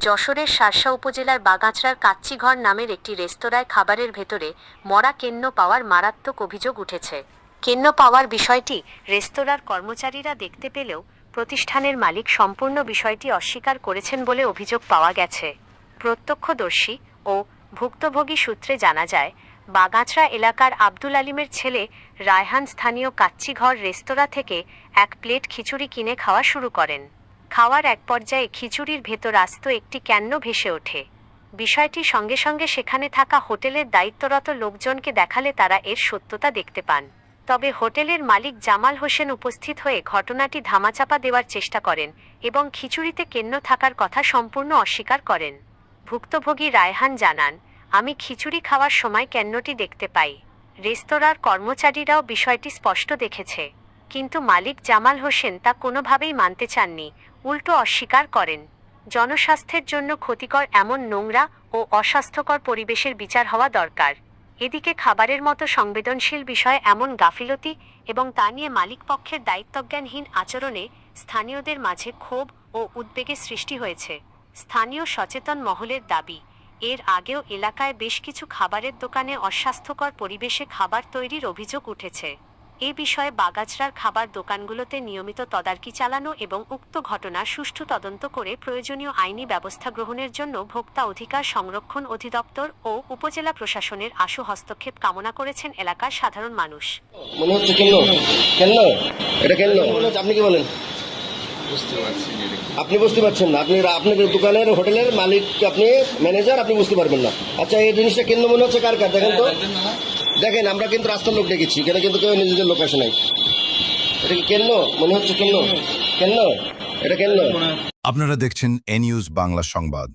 যশোরের শার্শা উপজেলার বাগাঁচড়ার কাচ্চিঘর নামের একটি রেস্তোরাঁয় খাবারের ভেতরে মরা কেন্ন পাওয়ার মারাত্মক অভিযোগ উঠেছে। কেন্ন পাওয়ার বিষয়টি রেস্তোরাঁর কর্মচারীরা দেখতে পেলেও প্রতিষ্ঠানের মালিক সম্পূর্ণ বিষয়টি অস্বীকার করেছেন বলে অভিযোগ পাওয়া গেছে। প্রত্যক্ষদর্শী ও ভুক্তভোগী সূত্রে জানা যায়, বাগাঁচড়া এলাকার আব্দুল আলিমের ছেলে রায়হান স্থানীয় কাচ্চিঘর রেস্তোরাঁ থেকে এক প্লেট খিচুড়ি কিনে খাওয়া শুরু করেন। খাওয়ার এক পর্যায়ে খিচুড়ির ভেতর আস্ত একটি ক্যান্ন ভেসে ওঠে। বিষয়টি সঙ্গে সঙ্গে সেখানে থাকা হোটেলের দায়িত্বরত লোকজনকে দেখালে তারা এর সত্যতা দেখতে পান। তবে হোটেলের মালিক জামাল হোসেন উপস্থিত হয়ে ঘটনাটি ধামাচাপা দেওয়ার চেষ্টা করেন এবং খিচুড়িতে কেন্ন থাকার কথা সম্পূর্ণ অস্বীকার করেন। ভুক্তভোগী রায়হান জানান, আমি খিচুড়ি খাওয়ার সময় কেন্নটি দেখতে পাই। রেস্তোরাঁর কর্মচারীরাও বিষয়টি স্পষ্ট দেখেছে, কিন্তু মালিক জামাল হোসেন তা কোনোভাবেই মানতে চাননি, উল্টো অস্বীকার করেন। জনস্বাস্থ্যের জন্য ক্ষতিকর এমন নোংরা ও অস্বাস্থ্যকর পরিবেশের বিচার হওয়া দরকার। এদিকে খাবারের মতো সংবেদনশীল বিষয়ে এমন গাফিলতি এবং তা নিয়ে মালিকপক্ষের দায়িত্বজ্ঞানহীন আচরণে স্থানীয়দের মাঝে ক্ষোভ ও উদ্বেগের সৃষ্টি হয়েছে। স্থানীয় সচেতন মহলের দাবি, এর আগেও এলাকায় বেশ কিছু খাবারের দোকানে অস্বাস্থ্যকর পরিবেশে খাবার তৈরির অভিযোগ উঠেছে। এ বিষয়ে বাগাঁচড়ার খাবার দোকানগুলোতে নিয়মিত তদারকি চালানো এবং উক্ত ঘটনা সুষ্ঠু তদন্ত করে প্রয়োজনীয় আইনি ব্যবস্থা গ্রহণের জন্য ভোক্তা অধিকার সংরক্ষণ অধিদপ্তর ও উপজেলা প্রশাসনের আশু হস্তক্ষেপ কামনা করেছেন এলাকার সাধারণ মানুষ। মনে হচ্ছে কেন এটা কেন আপনি কি বলেন? আপনি বুঝতে পারছেন না? আপনার দোকানের হোটেলের মালিক, আপনি ম্যানেজার, আপনি বুঝতে পারবেন না। আচ্ছা, এই জিনিসটা কেন মনে হচ্ছে কার কার দেখেন তো। দেখেন, আমরা কিন্তু রাস্তার লোক ডেকেছি, এখানে কিন্তু কেউ নিজেদের লোক আসে নাই। এটা কি কেন মনে হচ্ছে? কেন এটা কেন? আপনারা দেখছেন এ নিউজ বাংলা সংবাদ।